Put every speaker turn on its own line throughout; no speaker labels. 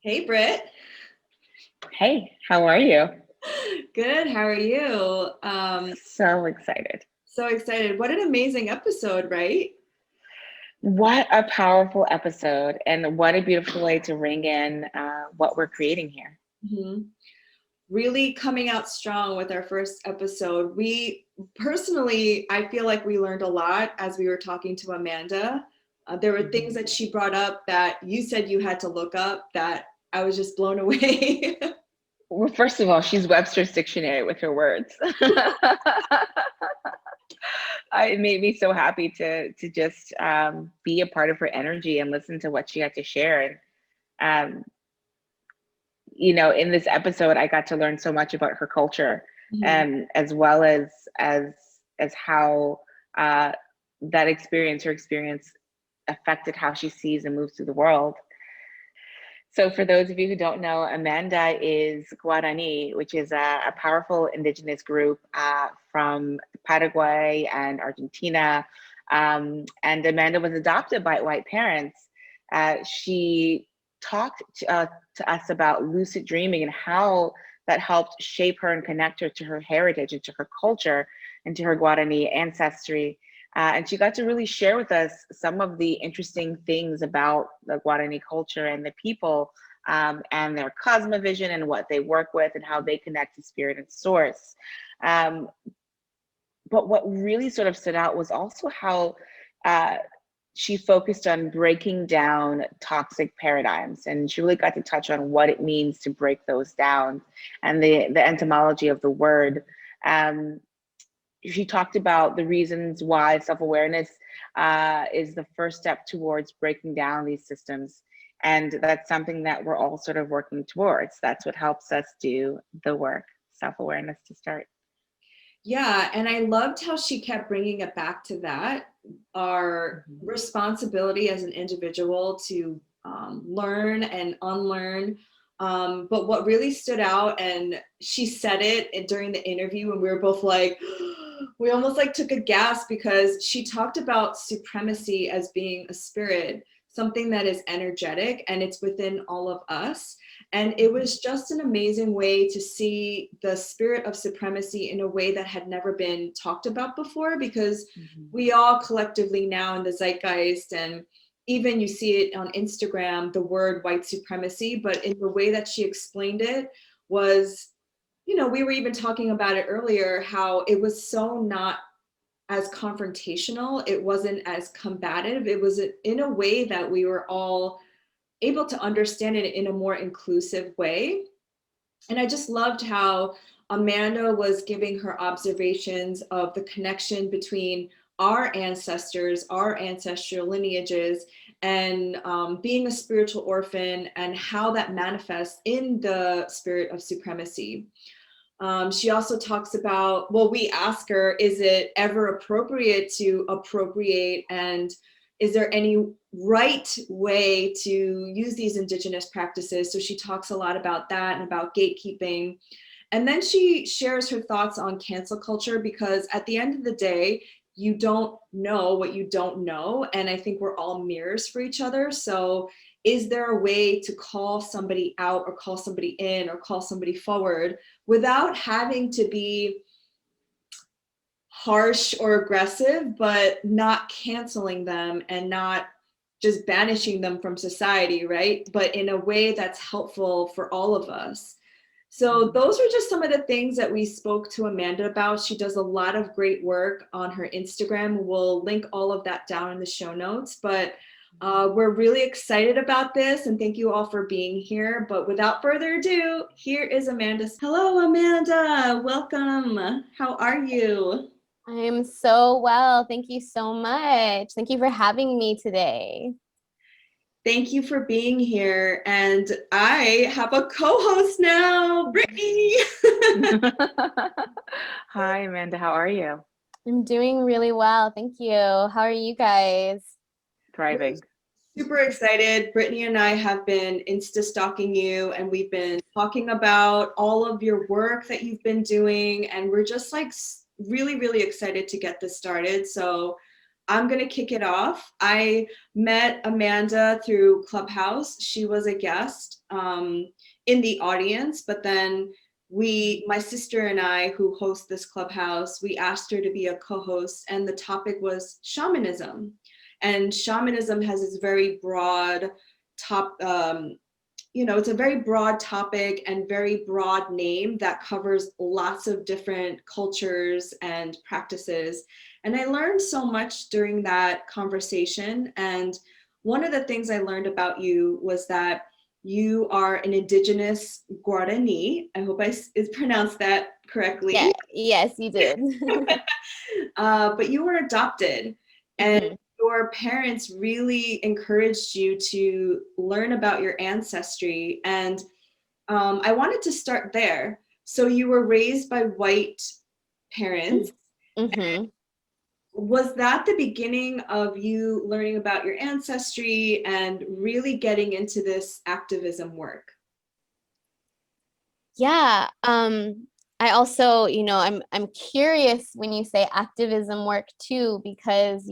Hey, Britt.
Hey, how are you?
Good. How are you?
So excited.
So excited. What an amazing episode, right?
What a powerful episode, and what a beautiful way to ring in what we're creating here.
hmm Really coming out strong with our first episode. We personally, I feel like we learned a lot as we were talking to Amanda. There were things
Mhm.
that she brought up that you said you had to look up that I was just blown away.
Well, first of all, she's Webster's dictionary with her words. It made me so happy to just be a part of her energy and listen to what she had to share. And in this episode, I got to learn so much about her culture,
Mhm.
and as well as as how uh, her experience, affected how she sees and moves through the world. So, for those of you who don't know, Amanda is Guarani, which is a powerful indigenous group from Paraguay and Argentina. And Amanda was adopted by white parents. She talked to us about lucid dreaming and how that helped shape her and connect her to her heritage and to her culture and to her Guarani ancestry. And she got to really share with us some of the interesting things about the Guarani culture and the people, and their cosmovision and what they work with and how they connect to spirit and source. Um, but what really sort of stood out was also how uh, she focused on breaking down toxic paradigms, and she really got to touch on what it means to break those down and the etymology of the word. Um, she talked about the reasons why self-awareness is the first step towards breaking down these systems, and that's something that we're all sort of working towards. That's what helps us do the work, self-awareness to start.
Yeah, and I loved how she kept bringing it back to that, our
Mhm.
responsibility as an individual to learn and unlearn. But what really stood out, and she said it during the interview, and we were both like, we almost like took a gasp because she talked about supremacy as being a spirit, something that is energetic and it's within all of us. And it was just an amazing way to see the spirit of supremacy in a way that had never been talked about before, because
Mhm.
we all collectively now in the zeitgeist, and even you see it on Instagram, the word white supremacy, but in the way that she explained it was, we were even talking about it earlier, how it was so not as confrontational, it wasn't as combative, it was in a way that we were all able to understand it in a more inclusive way. And I just loved how Amanda was giving her observations of the connection between our ancestors, our ancestral lineages, and being a spiritual orphan, and how that manifests in the spirit of supremacy. She also talks about, well, we ask her, is it ever appropriate to appropriate? And is there any right way to use these indigenous practices? So she talks a lot about that and about gatekeeping. And then she shares her thoughts on cancel culture, because at the end of the day, you don't know what you don't know. And I think we're all mirrors for each other. So is there a way to call somebody out or call somebody in or call somebody forward without having to be harsh or aggressive, but not canceling them and not just banishing them from society, right? But in a way that's helpful for all of us. So
Mhm.
those are just some of the things that we spoke to Amanda about. She does a lot of great work on her Instagram. We'll link all of that down in the show notes. But we're really excited about this, and thank you all for being here. But without further ado, here is Amanda. Hello, Amanda. Welcome. How are you?
I'm so well. Thank you so much. Thank you for having me today.
Thank you for being here. And I have a co-host now, Brittany.
Hi, Amanda. How are you?
I'm doing really well. Thank you. How are you guys?
We're
Thriving.
super excited. Brittany and I have been Insta stalking you, and we've been talking about all of your work that you've been doing. And we're just like really, really excited to get this started. So I'm going to kick it off. I met Amanda through Clubhouse. She was a guest in the audience, but then my sister and I, who host this Clubhouse, we asked her to be a co-host, and the topic was shamanism. And shamanism has this very broad it's a very broad topic and very broad name that covers lots of different cultures and practices. And I learned so much during that conversation. And one of the things I learned about you was that you are an Indigenous Guarani. I hope I pronounced that correctly.
Yeah, yes, you did.
But you were adopted. And
Mhm.
your parents really encouraged you to learn about your ancestry. And I wanted to start there. So you were raised by white parents.
Mhm.
Was that the beginning of you learning about your ancestry and really getting into this activism work?
Yeah. I also, I'm curious when you say activism work too, because,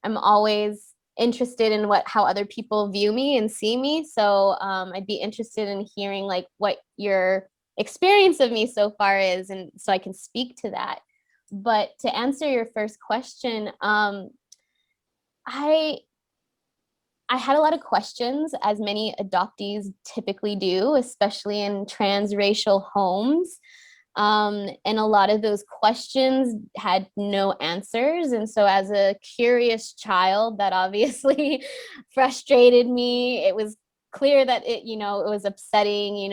I'm always interested in how other people view me and see me. So I'd be interested in hearing like what your experience of me so far is, and so I can speak to that. But to answer your first question, I I had a lot of questions, as many adoptees typically do, especially in transracial homes. And a lot of those questions had no answers. And so, as a curious child, that obviously frustrated me. It was clear that it was upsetting.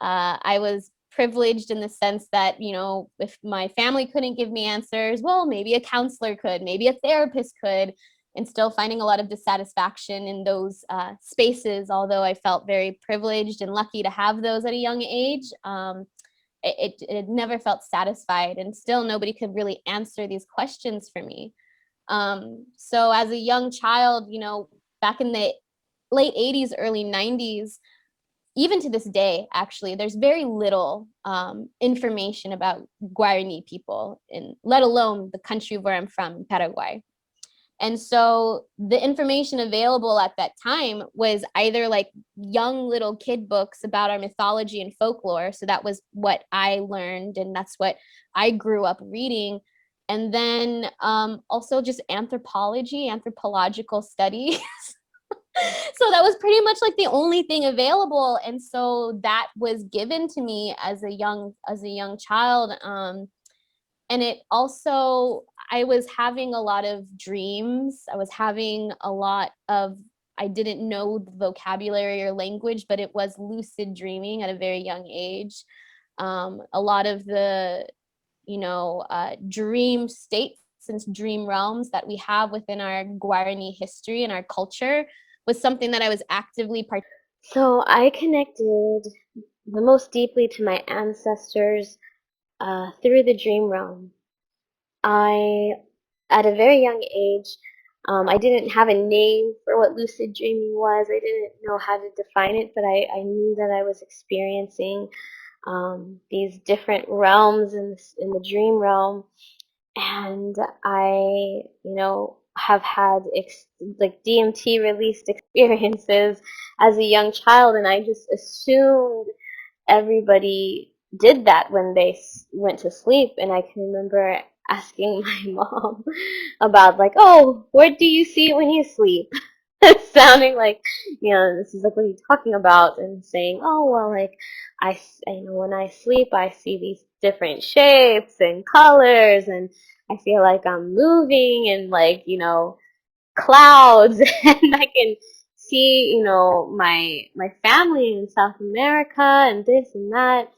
I was privileged in the sense that, if my family couldn't give me answers, well, maybe a counselor could, maybe a therapist could, and still finding a lot of dissatisfaction in those spaces. Although I felt very privileged and lucky to have those at a young age, it never felt satisfied, and still nobody could really answer these questions for me. So as a young child, back in the late 80s, early 90s, even to this day, actually, there's very little information about Guarani people, let alone the country where I'm from, Paraguay. And so the information available at that time was either like young little kid books about our mythology and folklore. So that was what I learned, and that's what I grew up reading. And then also just anthropological studies. So that was pretty much like the only thing available. And so that was given to me as a young child. And it also, I was having a lot of dreams. I was having a lot of, I didn't know the vocabulary or language, but it was lucid dreaming at a very young age. A lot of the dream states and dream realms that we have within our Guarani history and our culture was something that I was actively participating. So I connected the most deeply to my ancestors through the dream realm. I, at a very young age, I didn't have a name for what lucid dreaming was. I didn't know how to define it, but I knew that I was experiencing these different realms in the dream realm. And I, have had like DMT released experiences as a young child, and I just assumed everybody did that when they went to sleep. And I can remember asking my mom about like, oh, what do you see when you sleep? Sounding like, this is like, what are you talking about? And saying, oh, well, like, when I sleep, I see these different shapes and colors, and I feel like I'm moving and like, clouds, and I can see, my family in South America and this and that,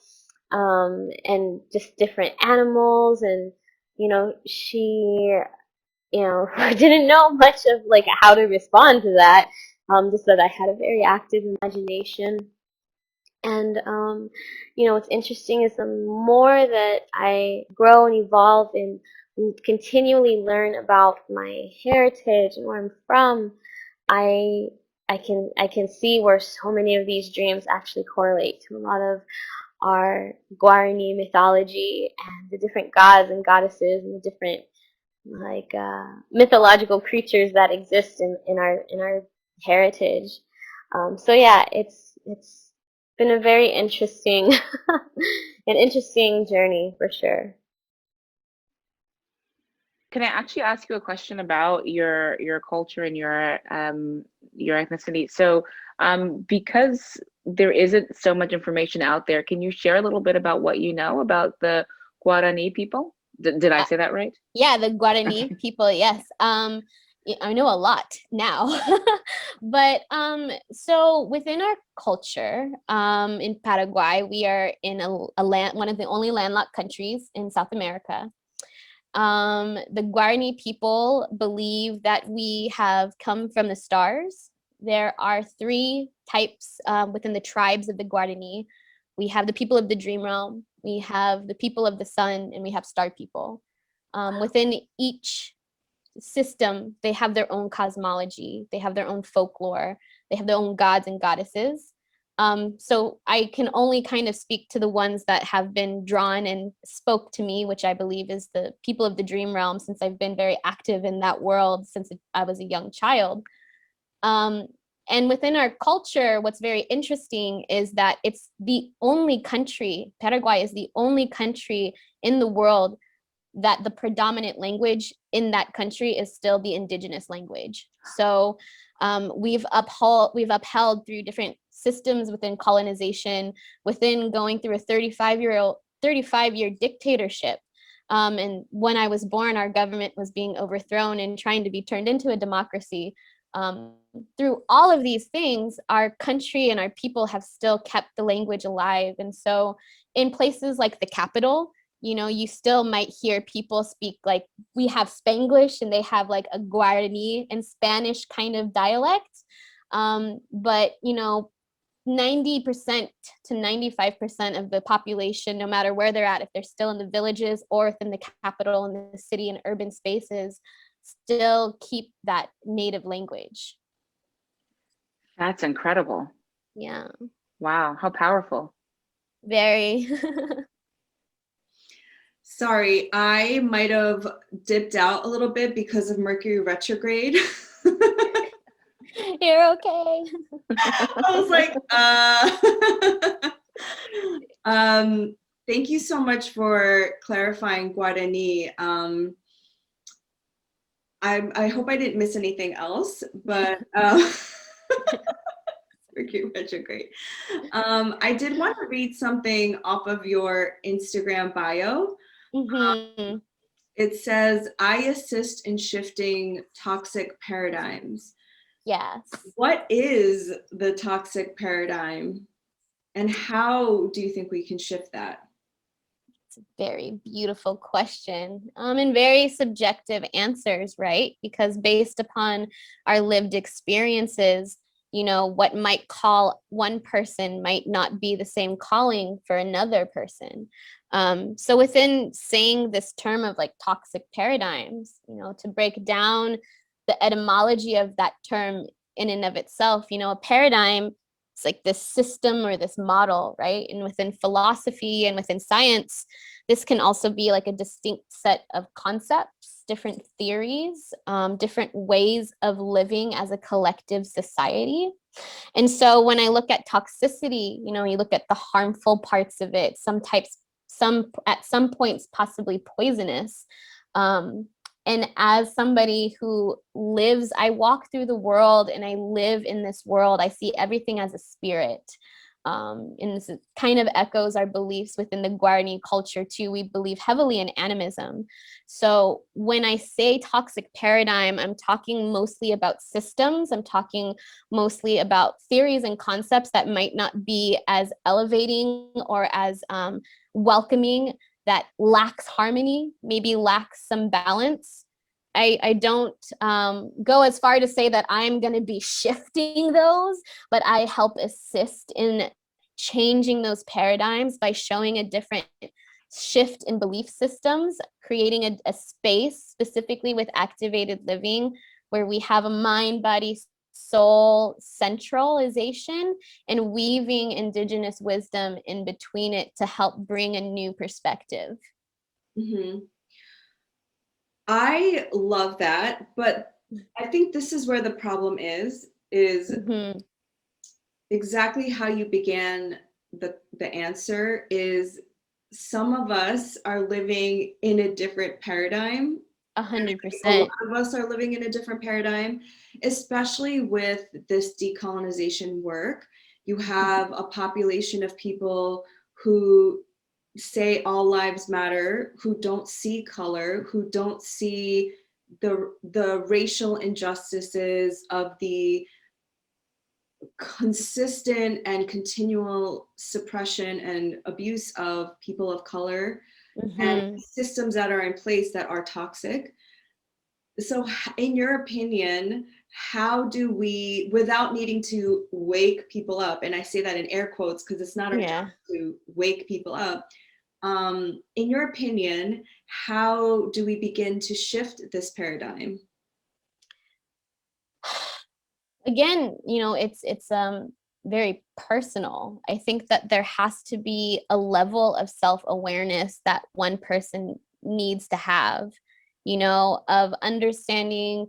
and just different animals. And, she, didn't know much of like how to respond to that. Just that I had a very active imagination. And, what's interesting is the more that I grow and evolve and continually learn about my heritage and where I'm from, I I can see where so many of these dreams actually correlate to a lot of our Guarani mythology and the different gods and goddesses and the different like mythological creatures that exist in our heritage. So yeah, it's been a very interesting an interesting journey for sure.
Can I actually ask you a question about your culture and your ethnicity? So, because there isn't so much information out there, can you share a little bit about what you know about the Guarani people? Did I say that right?
Yeah, the
Okay.
Guarani people, yes. I know a lot now. But so within our culture, in Paraguay, we are in a land, one of the only landlocked countries in South America. The Guarani people believe that we have come from the stars. There are three types within the tribes of the Guarani. We have the people of the dream realm, we have the people of the sun, and we have star people. Within each system, they have their own cosmology, they have their own folklore, they have their own gods and goddesses. So I can only kind of speak to the ones that have been drawn and spoke to me, which I believe is the people of the dream realm, since I've been very active in that world since I was a young child. Um, and within our culture, what's very interesting is that it's the only country, Paraguay is the only country in the world that the predominant language in that country is still the indigenous language. So we've upheld through different systems within colonization, within going through a 35-year dictatorship. And when I was born, our government was being overthrown and trying to be turned into a democracy. Through all of these things, our country and our people have still kept the language alive. And so in places like the capital, you know, you still might hear people speak, like we have Spanglish and they have like a Guarani and Spanish kind of dialect. But, you know, 90% to 95% of the population, no matter where they're at, if they're still in the villages or within the capital, in the city and urban spaces, still keep that native language.
That's incredible.
Yeah,
Wow, how powerful.
very.
Sorry, I might have dipped out a little bit because of Mercury retrograde.
You're okay.
I was like, thank you so much for clarifying Guarani. I hope I didn't miss anything else, but Mercury retrograde. I did want to read something off of your Instagram bio.
Mm-hmm.
It says, I assist in shifting toxic paradigms.
Yes.
What is the toxic paradigm and how do you think we can shift that?
It's a very beautiful question, and very subjective answers, right? Because based upon our lived experiences, you know, what might call one person might not be the same calling for another person. So within saying this term of like toxic paradigms, you know, to break down the etymology of that term in and of itself, you know, a paradigm, it's like this system or this model, right? And within philosophy and within science, this can also be like a distinct set of concepts, different theories, different ways of living as a collective society. And so when I look at toxicity, you know, you look at the harmful parts of it, some at some points possibly poisonous. And as somebody who lives, I walk through the world and I live in this world, I see everything as a spirit. And this kind of echoes our beliefs within the Guarani culture too. We believe heavily in animism. So when I say toxic paradigm, I'm talking mostly about systems. I'm talking mostly about theories and concepts that might not be as elevating or as welcoming, that lacks harmony, maybe lacks some balance. I don't go as far to say that I'm going to be shifting those, but I help assist in changing those paradigms by showing a different shift in belief systems, creating a space specifically with activated living where we have a mind, body, soul centralization and weaving indigenous wisdom in between it to help bring a new perspective.
Mm-hmm. I love that, but I think this is where the problem is
Mhm.
exactly how you began the answer is some of us are living in a different paradigm. A lot
100%.
of us are living in a different paradigm, especially with this decolonization work. You have a population of people who say all lives matter, who don't see color, who don't see the racial injustices of the consistent and continual suppression and abuse of people of color and
Mhm.
systems that are in place that are toxic. So, in your opinion, how do we, without needing to wake people up, and I say that in air quotes because it's not our job
Yeah.
to wake people up, in your opinion, how do we begin to shift this paradigm?
Again, it's very personal. I think that there has to be a level of self-awareness that one person needs to have, of understanding,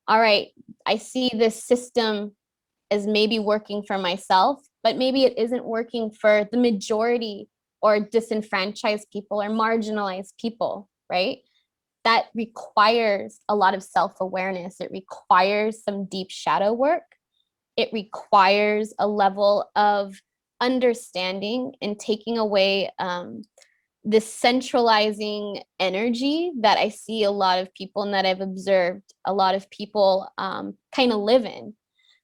all right, I see this system as maybe working for myself, but maybe it isn't working for the majority or disenfranchised people or marginalized people, right? That requires a lot of self-awareness. It requires some deep shadow work. It requires a level of understanding and taking away this centralizing energy that I see a lot of people and that I've observed a lot of people kind of live in.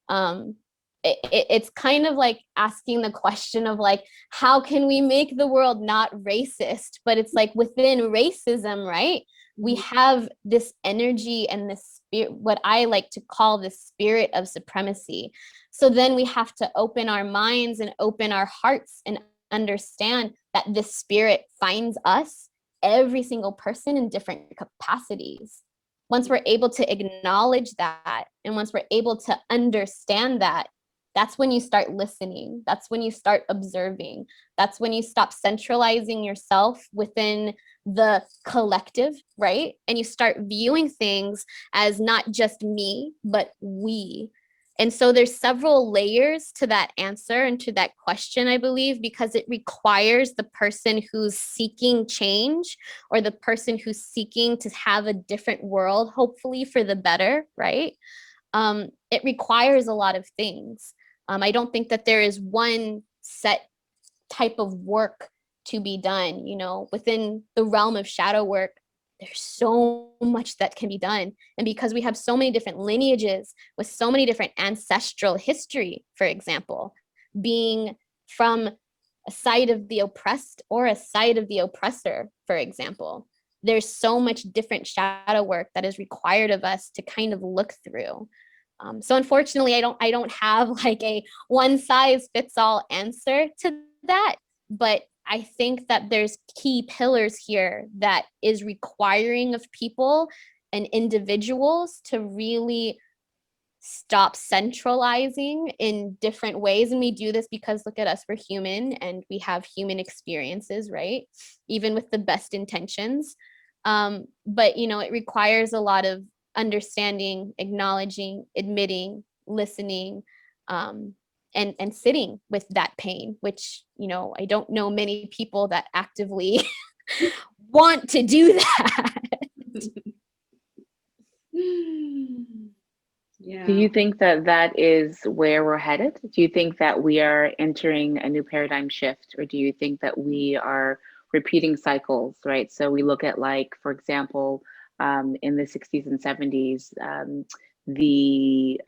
um, it's kind of like asking the question of like, how can we make the world not racist? But it's like within racism, right? We have this energy and this spirit, what I like to call the spirit of supremacy. So then we have to open our minds and open our hearts and understand that this spirit finds us, every single person, in different capacities. Once we're able to acknowledge that, and once we're able to understand that, that's when you start listening. That's when you start observing. That's when you stop centralizing yourself within the collective, right? And you start viewing things as not just me, but we. And so there's several layers to that answer and to that question, I believe, because it requires the person who's seeking change, or the person who's seeking to have a different world, hopefully for the better, right? It requires a lot of things. I don't think that there is one set type of work to be done. Within the realm of shadow work, there's so much that can be done. And because we have so many different lineages with so many different ancestral history, for example, being from a side of the oppressed or a side of the oppressor, for example, there's so much different shadow work that is required of us to kind of look through. So unfortunately, I don't have like a one size fits all answer to that, but I think that there's key pillars here that is requiring of people and individuals to really stop centralizing in different ways. And we do this because look at us, we're human and we have human experiences, right? Even with the best intentions. But it requires a lot of understanding, acknowledging, admitting, listening, and sitting with that pain, which I don't know many people that actively want to do that.
Do
Yeah.
you think that that is where we're headed? Do you think that we are entering a new paradigm shift, or do you think that we are repeating cycles, right? So we look at, like, for example, in the 60s and 70s, the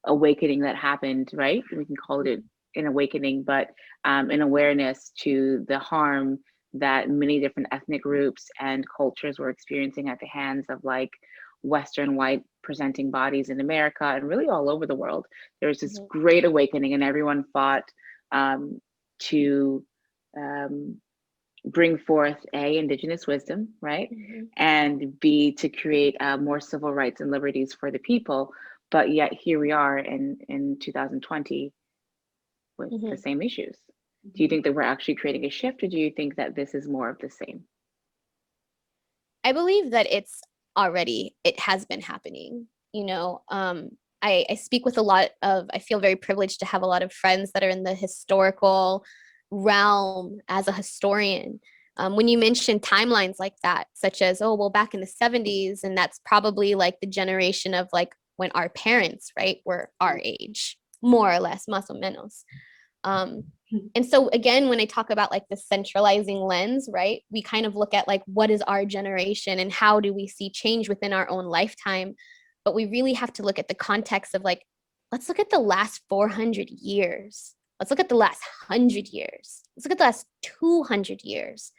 awakening that happened, right? We can call it an awakening, but an awareness to the harm that many different ethnic groups and cultures were experiencing at the hands of, like, Western white presenting bodies in America and really all over the world. There was this great awakening, and everyone fought to bring forth A, Indigenous wisdom, right? And B, to create more civil rights and liberties for the people. But yet here we are in 2020 with the same issues. Do you think that we're actually creating a shift, or do you think that this is more of the same?
I believe that it's already, it has been happening. I speak with a lot of, I feel very privileged to have a lot of friends that are in the historical realm as a historian. When you mention timelines like that, such as, oh, well, back in the 70s, and that's probably like the generation of like when our parents, right, were our age, more or less, más o menos. And so again, when I talk about like the centralizing lens, right, we kind of look at like, what is our generation and how do we see change within our own lifetime? But we really have to look at the context of like, let's look at the last 400 years. Let's look at the last 100 years. Let's look at the last 200 years.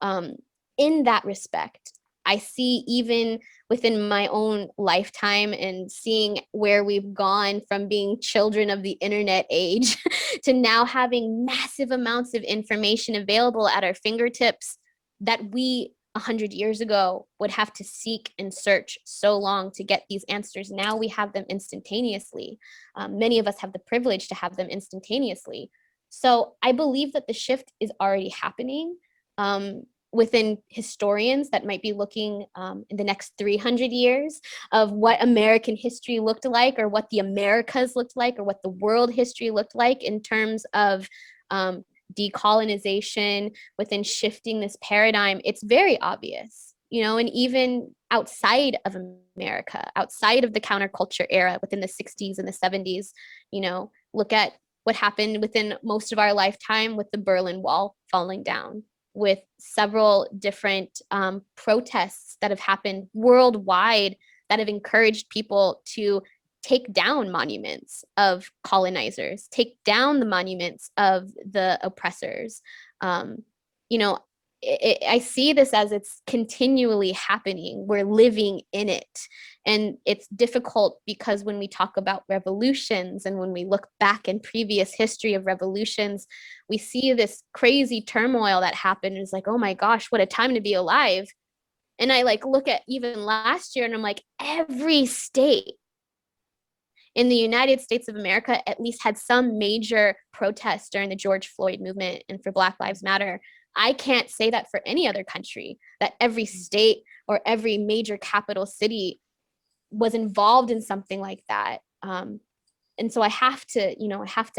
In that respect, I see even within my own lifetime and seeing where we've gone from being children of the internet age to now having massive amounts of information available at our fingertips that we 100 years ago would have to seek and search so long to get these answers. Now we have them instantaneously. Many of us have the privilege to have them instantaneously. So I believe that the shift is already happening. Within historians that might be looking in the next 300 years of what American history looked like, or what the Americas looked like, or what the world history looked like in terms of decolonization, within shifting this paradigm, it's very obvious, and even outside of America, outside of the counterculture era within the 60s and the 70s, look at what happened within most of our lifetime with the Berlin Wall falling down, with several different protests that have happened worldwide that have encouraged people to take down monuments of colonizers, take down the monuments of the oppressors. I see this as it's continually happening. We're living in it. And it's difficult because when we talk about revolutions and when we look back in previous history of revolutions, we see this crazy turmoil that happened. It's like, oh my gosh, what a time to be alive. And I like look at even last year and I'm like, every state in the United States of America at least had some major protest during the George Floyd movement and for Black Lives Matter. I can't say that for any other country, that every state or every major capital city was involved in something like that. And so I have to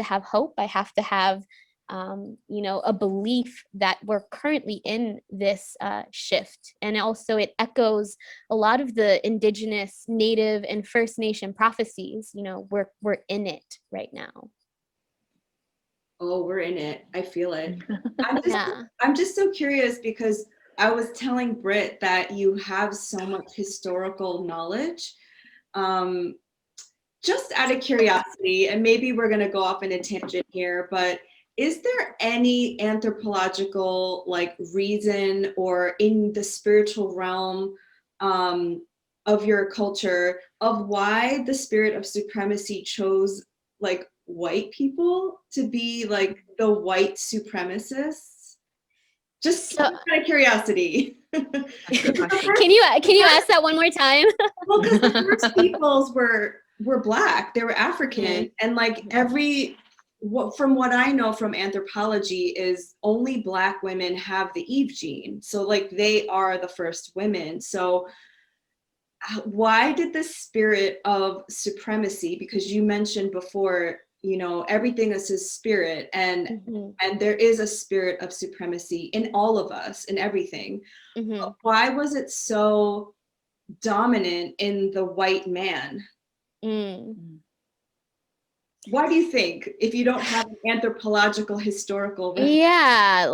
have hope. I have to have, a belief that we're currently in this shift. And also it echoes a lot of the Indigenous, Native, and First Nation prophecies. We're in it right now.
Oh, we're in it. I feel it.
Yeah.
I'm just so curious because I was telling Britt that you have so much historical knowledge. Just out of curiosity, and maybe we're going to go off in a tangent here, but is there any anthropological reason or in the spiritual realm of your culture of why the spirit of supremacy chose white people to be the white supremacists? Just out of curiosity.
Can you ask that one more time?
Well, because the first peoples were Black, they were African, and from what I know from anthropology is only Black women have the Eve gene. So they are the first women. So why did the spirit of supremacy, because you mentioned before, everything is his spirit, and there is a spirit of supremacy in all of us, in everything. But why was it so dominant in the white man? Why do you think, if you don't have an anthropological historical reference?
Yeah,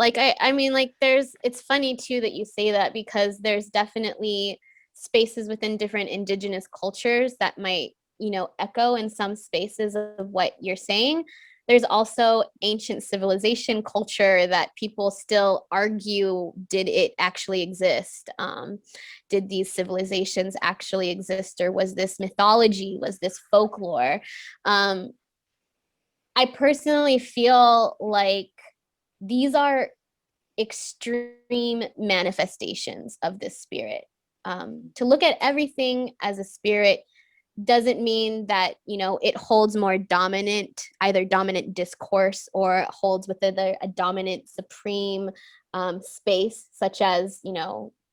it's funny too that you say that, because there's definitely spaces within different Indigenous cultures that might, echo in some spaces of what you're saying. There's also ancient civilization culture that people still argue, did it actually exist? Did these civilizations actually exist? Or was this mythology? Was this folklore? I personally feel like these are extreme manifestations of this spirit. To look at everything as a spirit doesn't mean that, it holds more either dominant discourse or holds within a dominant supreme space, such as,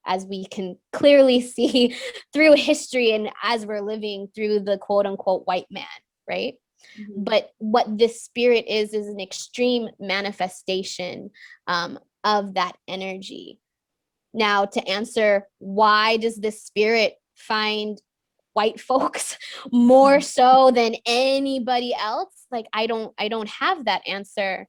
as we can clearly see through history and as we're living through the quote unquote white man, right? Mm-hmm. But what this spirit is an extreme manifestation of that energy. Now, to answer why does this spirit find white folks more so than anybody else, like I don't have that answer.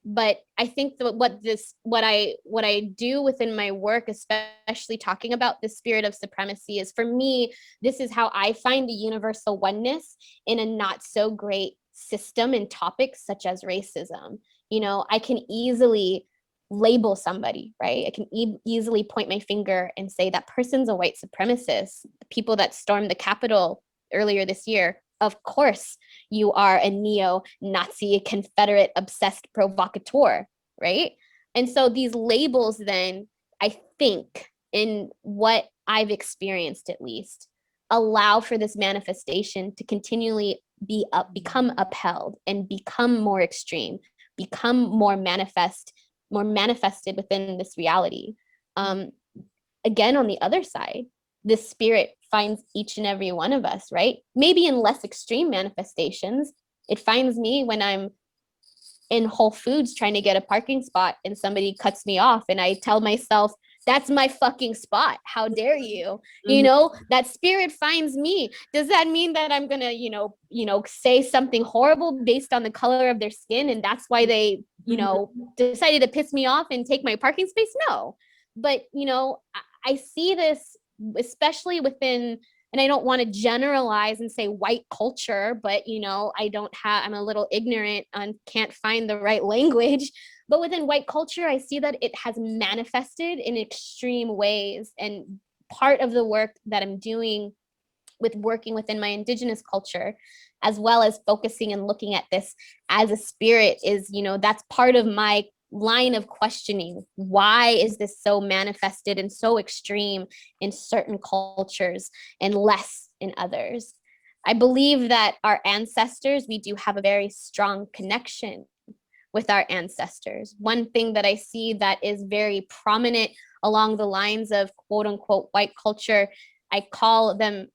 But I think that what I do within my work, especially talking about the spirit of supremacy, is for me, this is how I find the universal oneness in a not so great system and topics such as racism. You know, I can easily label somebody, right? I can easily point my finger and say that person's a white supremacist. The people that stormed the Capitol earlier this year, of course, you are a neo-Nazi, Confederate obsessed provocateur, right? And so these labels then, I think, in what I've experienced at least, allow for this manifestation to continually become upheld and become more extreme, become more manifested within this reality. Again, on the other side, this spirit finds each and every one of us, right? Maybe in less extreme manifestations. It finds me when I'm in Whole Foods trying to get a parking spot and somebody cuts me off, and I tell myself, that's my fucking spot. How dare you? Mm-hmm. You know, that spirit finds me. Does that mean that I'm gonna, say something horrible based on the color of their skin, and that's why they, decided to piss me off and take my parking space? No. But, I see this, especially within, and I don't want to generalize and say white culture, but, I'm a little ignorant and can't find the right language. But within white culture, I see that it has manifested in extreme ways. And part of the work that I'm doing with working within my Indigenous culture, as well as focusing and looking at this as a spirit, is, that's part of my line of questioning. Why is this so manifested and so extreme in certain cultures and less in others? I believe that our ancestors, we do have a very strong connection with our ancestors. One thing that I see that is very prominent along the lines of quote unquote white culture, I call them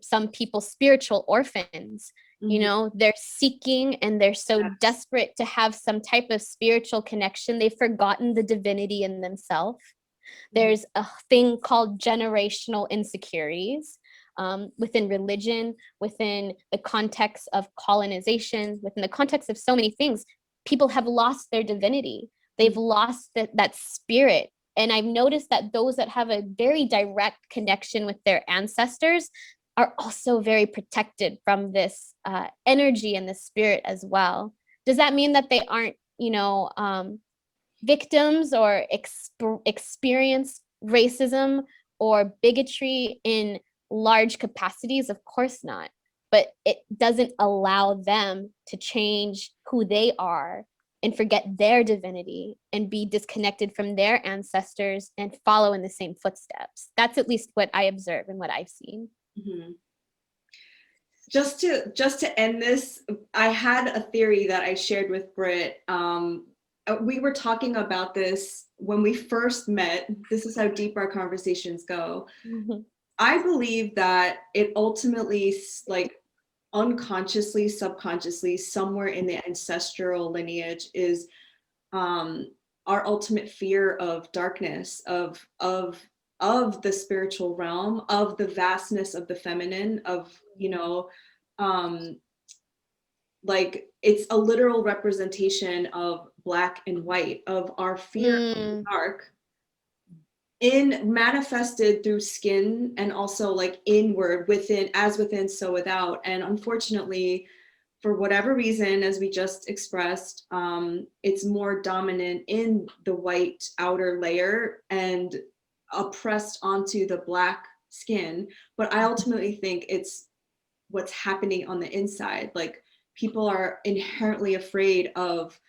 some people spiritual orphans. Mm-hmm. They're seeking and they're so desperate to have some type of spiritual connection. They've forgotten the divinity in themselves. Mm-hmm. There's a thing called generational insecurities within religion, within the context of colonization, within the context of so many things. People have lost their divinity. They've lost that spirit. And I've noticed that those that have a very direct connection with their ancestors are also very protected from this energy and the spirit as well. Does that mean that they aren't, victims or experience racism or bigotry in large capacities? Of course not. But it doesn't allow them to change who they are and forget their divinity and be disconnected from their ancestors and follow in the same footsteps. That's at least what I observe and what I've seen.
Mm-hmm. Just to end this, I had a theory that I shared with Britt. We were talking about this when we first met. This is how deep our conversations go. Mm-hmm. I believe that it ultimately, like, unconsciously, subconsciously, somewhere in the ancestral lineage is our ultimate fear of darkness, of the spiritual realm, of the vastness of the feminine, of, like, it's a literal representation of black and white, of our fear of the dark, manifested through skin, and also like inward, within, as within, so without. And unfortunately, for whatever reason, as we just expressed, it's more dominant in the white outer layer and oppressed onto the black skin. But I ultimately think it's what's happening on the inside. Like, people are inherently afraid of,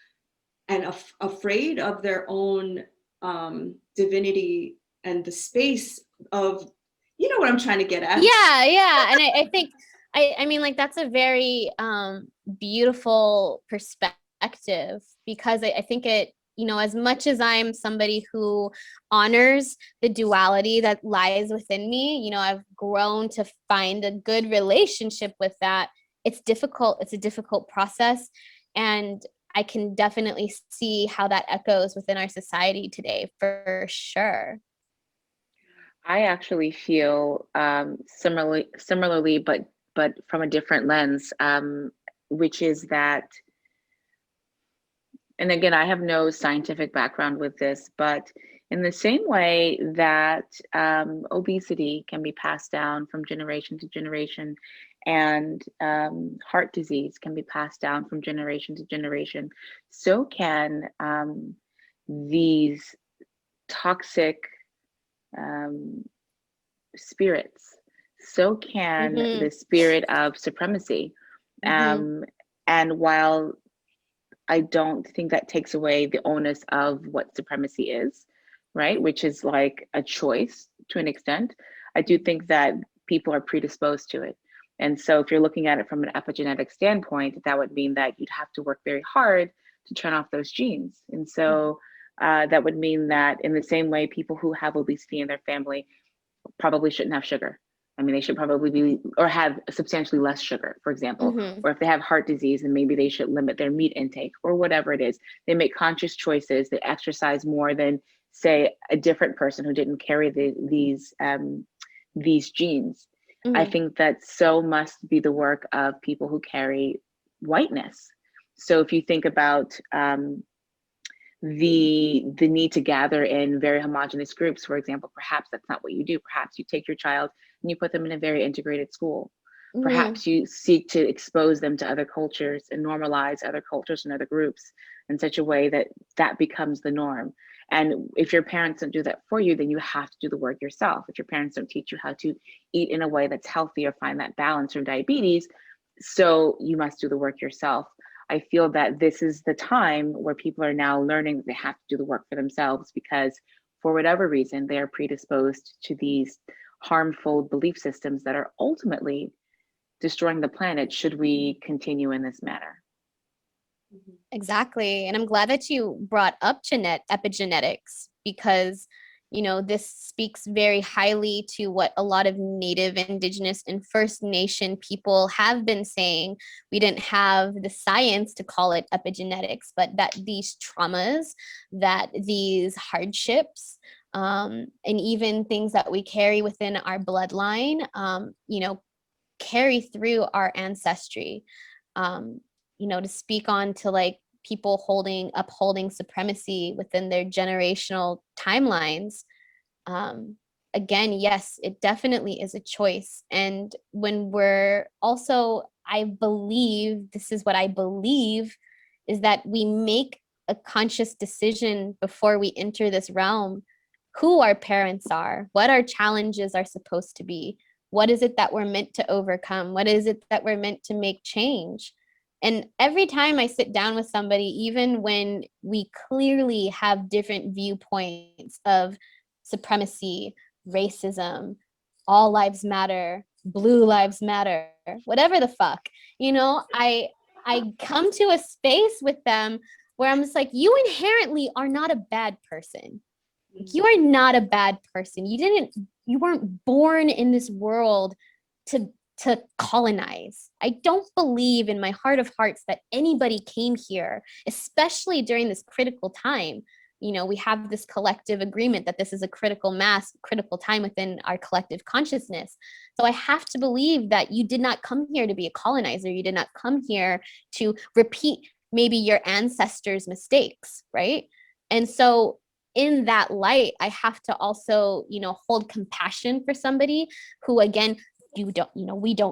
and afraid of their own divinity and the space of, you know what I'm trying to get at.
Yeah. And I think, I mean, like, that's a very beautiful perspective, because I think it as much as I'm somebody who honors the duality that lies within me, I've grown to find a good relationship with that. It's difficult. It's a difficult process. And I can definitely see how that echoes within our society today, for sure.
I actually feel similarly, but from a different lens, which is that, and again, I have no scientific background with this, but in the same way that obesity can be passed down from generation to generation, and heart disease can be passed down from generation to generation, so can these toxic spirits. So can the spirit of supremacy. And while I don't think that takes away the onus of what supremacy is, right? Which is like a choice to an extent. I do think that people are predisposed to it. And so if you're looking at it from an epigenetic standpoint, that would mean that you'd have to work very hard to turn off those genes. And so that would mean that in the same way, people who have obesity in their family probably shouldn't have sugar. I mean, they should probably be, or have substantially less sugar, for example. Or if they have heart disease, then maybe they should limit their meat intake or whatever it is. They make conscious choices. They exercise more than, say, a different person who didn't carry these genes. I think that so must be the work of people who carry whiteness. So if you think about the need to gather in very homogenous groups, for example, perhaps that's not what you do. Perhaps you take your child and you put them in a very integrated school. Perhaps you seek to expose them to other cultures and normalize other cultures and other groups in such a way that that becomes the norm. And if your parents don't do that for you, then you have to do the work yourself. If your parents don't teach you how to eat in a way that's healthy or find that balance from diabetes, so you must do the work yourself. I feel that this is the time where people are now learning that they have to do the work for themselves, because for whatever reason, they are predisposed to these harmful belief systems that are ultimately destroying the planet should we continue in this manner.
Exactly. And I'm glad that you brought up epigenetics, because this speaks very highly to what a lot of Native, Indigenous, and First Nation people have been saying. We didn't have the science to call it epigenetics, but that these traumas, that these hardships, and even things that we carry within our bloodline, carry through our ancestry. To speak on to like people upholding supremacy within their generational timelines. Again, yes, it definitely is a choice. And when we're also, I believe, this is what I believe, is that we make a conscious decision before we enter this realm, who our parents are, what our challenges are supposed to be, what is it that we're meant to overcome, what is it that we're meant to make change. And every time I sit down with somebody, even when we clearly have different viewpoints of supremacy, racism, all lives matter, blue lives matter, whatever the fuck, I come to a space with them where I'm just like, you inherently are not a bad person. You are not a bad person. You weren't born in this world to colonize. I don't believe in my heart of hearts that anybody came here, especially during this critical time. We have this collective agreement that this is a critical time within our collective consciousness. So I have to believe that you did not come here to be a colonizer. You did not come here to repeat maybe your ancestors' mistakes, right? And so in that light, I have to also, hold compassion for somebody who, again, we don't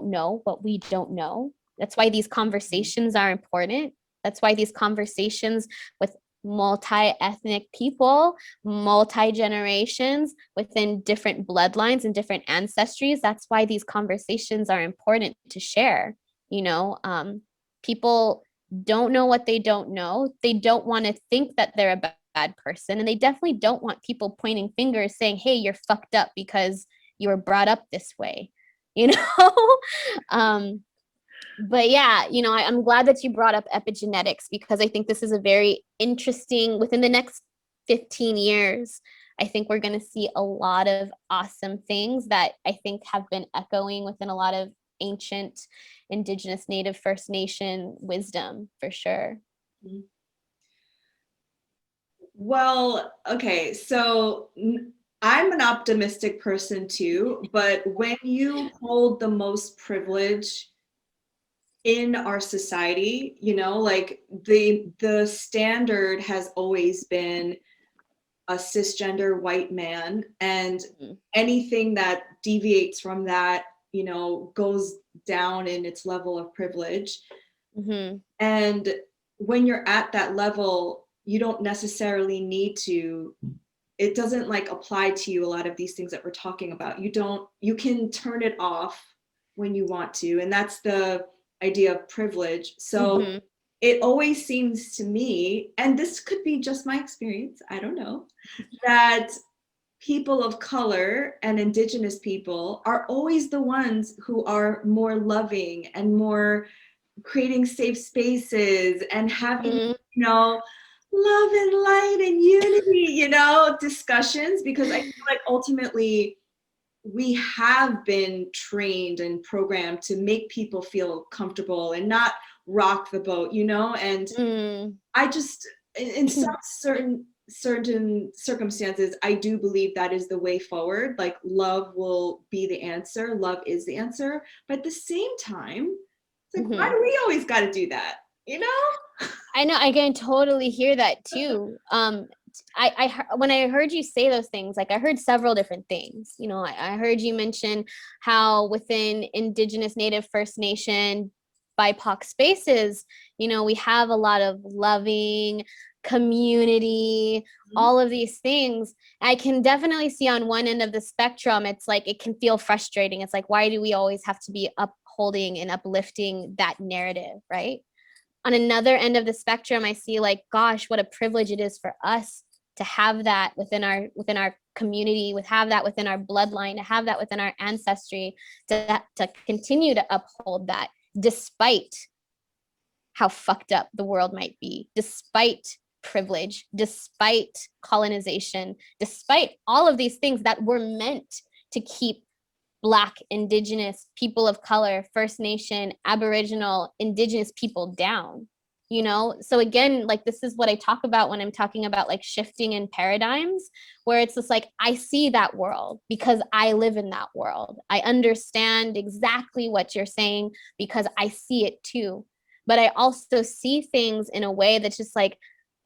know what we don't know. That's why these conversations are important. That's why these conversations with multi-ethnic people, multi-generations within different bloodlines and different ancestries, that's why these conversations are important to share. People don't know what they don't know. They don't want to think that they're a bad person, and they definitely don't want people pointing fingers saying, hey, you're fucked up because you were brought up this way. But yeah, I'm glad that you brought up epigenetics, because I think this is a very interesting, within the next 15 years, I think we're going to see a lot of awesome things that I think have been echoing within a lot of ancient Indigenous, Native, First Nation wisdom, for sure.
Well, okay, so I'm an optimistic person too, but when you hold the most privilege in our society, like the standard has always been a cisgender white man, and anything that deviates from that, goes down in its level of privilege. And when you're at that level, you don't necessarily need to, it doesn't like apply to you, a lot of these things that we're talking about. You can turn it off when you want to, and that's the idea of privilege. So it always seems to me, and this could be just my experience, I don't know, that people of color and Indigenous people are always the ones who are more loving and more creating safe spaces and having, love and light and unity, discussions, because I feel like ultimately we have been trained and programmed to make people feel comfortable and not rock the boat, and I just, in some certain circumstances, I do believe that is the way forward. Like, love will be the answer, love is the answer, but at the same time, it's like, why do we always got to do that,
I know, I can totally hear that too. I when I heard you say those things, like I heard several different things. I heard you mention how within Indigenous, Native, First Nation, BIPOC spaces, we have a lot of loving community, all of these things. I can definitely see on one end of the spectrum, it's like it can feel frustrating. It's like, why do we always have to be upholding and uplifting that narrative, right? On another end of the spectrum, I see like, gosh, what a privilege it is for us to have that within our community, have that within our bloodline, to have that within our ancestry, to continue to uphold that, despite how fucked up the world might be, despite privilege, despite colonization, despite all of these things that were meant to keep Black, Indigenous, people of color, First Nation, Aboriginal, Indigenous people down, So again, like, this is what I talk about when I'm talking about like shifting in paradigms, where it's just like, I see that world because I live in that world. I understand exactly what you're saying because I see it too. But I also see things in a way that's just like,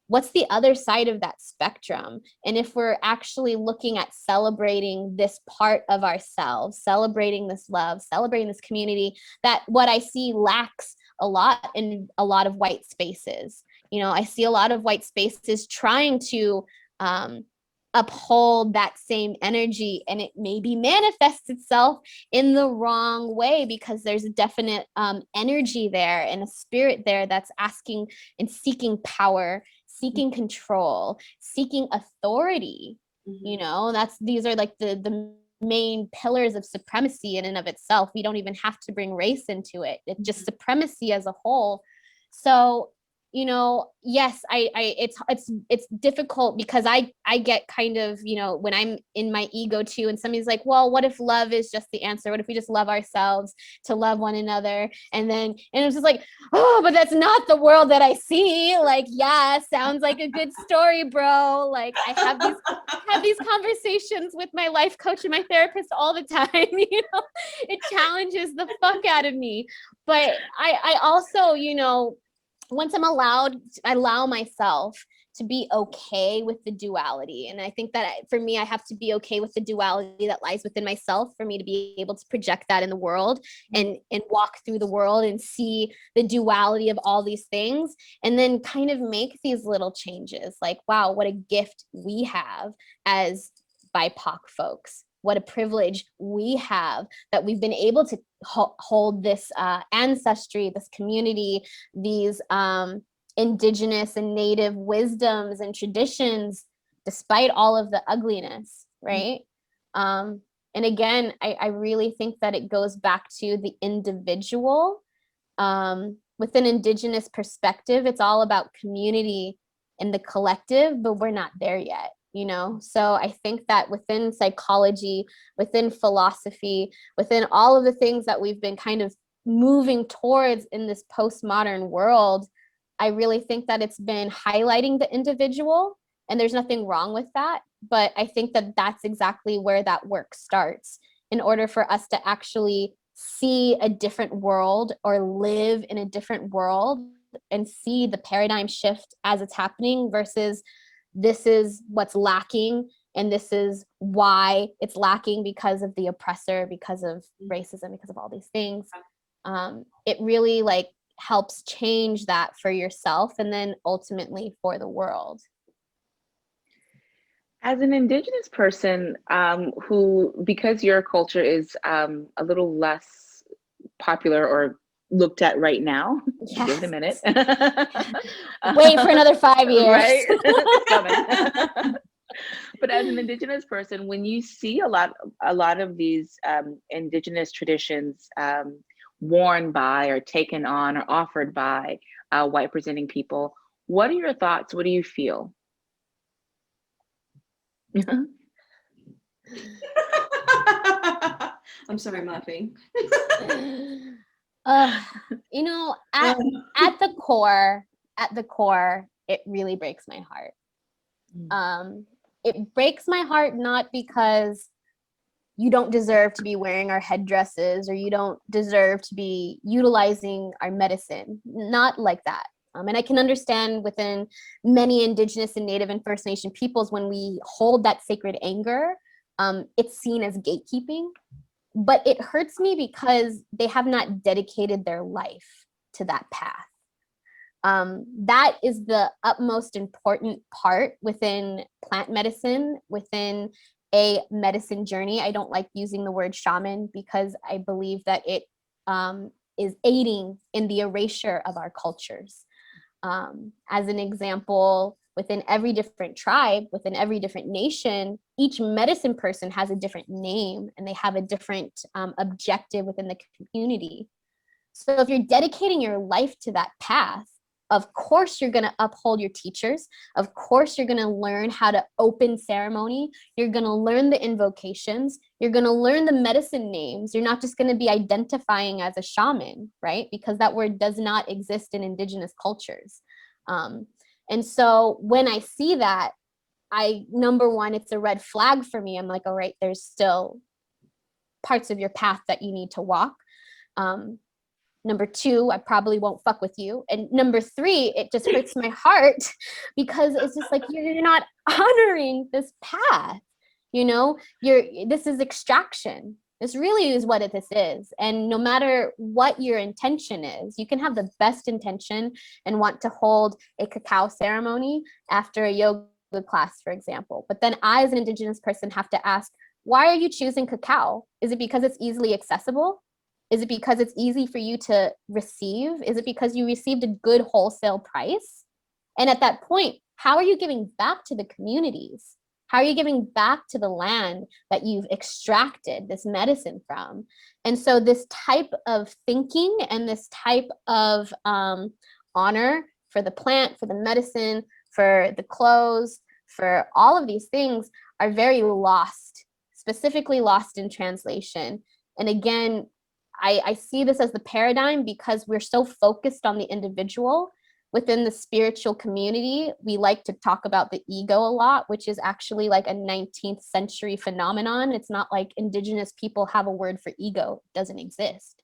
what's the other side of that spectrum? And if we're actually looking at celebrating this part of ourselves, celebrating this love, celebrating this community, that what I see lacks a lot in a lot of white spaces. I see a lot of white spaces trying to uphold that same energy, and it maybe manifests itself in the wrong way, because there's a definite energy there and a spirit there that's asking and seeking power, seeking control, seeking authority. These are like the main pillars of supremacy in and of itself. We don't even have to bring race into it. It's just supremacy as a whole. So yes, it's difficult, because I get kind of, when I'm in my ego too, and somebody's like, well, what if love is just the answer? What if we just love ourselves to love one another? And it's just like, oh, but that's not the world that I see. Like, yeah, sounds like a good story, bro. Like, I have these conversations with my life coach and my therapist all the time. It challenges the fuck out of me. But I also, once I allow myself to be okay with the duality. And I think that for me, I have to be okay with the duality that lies within myself for me to be able to project that in the world and walk through the world and see the duality of all these things, and then kind of make these little changes. Like, wow, what a gift we have as BIPOC folks. What a privilege we have that we've been able to hold this ancestry, this community, these Indigenous and Native wisdoms and traditions, despite all of the ugliness, right? And again, I really think that it goes back to the individual within Indigenous perspective, it's all about community and the collective, but we're not there yet, you know? So I think that within psychology, within philosophy, within all of the things that we've been kind of moving towards in this postmodern world, I really think that it's been highlighting the individual, and there's nothing wrong with that. But I think that that's exactly where that work starts, in order for us to actually see a different world or live in a different world and see the paradigm shift as it's happening versus this is what's lacking and this is why it's lacking, because of the oppressor, because of racism, because of all these things. It really like helps change that for yourself and then ultimately for the world.
As an Indigenous person, who, because your culture is a little less popular or looked at right now,
Yes.
give it a minute.
Wait for another 5 years.
Right? It's coming. But as an Indigenous person, when you see a lot of these Indigenous traditions worn by or taken on or offered by white presenting people, what are your thoughts? What do you feel?
I'm sorry, I'm laughing.
You know, at the core, it really breaks my heart. It breaks my heart not because you don't deserve to be wearing our headdresses or you don't deserve to be utilizing our medicine, not like that. And I can understand within many Indigenous and Native and First Nation peoples, when we hold that sacred anger, it's seen as gatekeeping. But it hurts me because they have not dedicated their life to that path. That is the utmost important part within plant medicine, within a medicine journey. I don't like using the word shaman because I believe that it is aiding in the erasure of our cultures. As an example, within every different tribe, within every different nation, each medicine person has a different name and they have a different objective within the community. So if you're dedicating your life to that path, of course you're going to uphold your teachers. Of course you're going to learn how to open ceremony. You're going to learn the invocations. You're going to learn the medicine names. You're not just going to be identifying as a shaman, right? Because that word does not exist in Indigenous cultures. And so when I see that, number one, it's a red flag for me. I'm like, all right, there's still parts of your path that you need to walk. Number two, I probably won't fuck with you. And number three, it just hurts my heart because it's just like, you're not honoring this path. You know, this is extraction. This really is what this is. And no matter what your intention is, you can have the best intention and want to hold a cacao ceremony after a yoga class, for example. But then I, as an Indigenous person, have to ask, why are you choosing cacao? Is it because it's easily accessible? Is it because it's easy for you to receive? Is it because you received a good wholesale price? And at that point, how are you giving back to the communities? How are you giving back to the land that you've extracted this medicine from? And so this type of thinking and this type of honor for the plant, for the medicine, for the clothes, for all of these things are very lost, specifically lost in translation. And again, I see this as the paradigm because we're so focused on the individual. Within the spiritual community, we like to talk about the ego a lot, which is actually like a 19th century phenomenon. It's not like Indigenous people have a word for ego. It doesn't exist.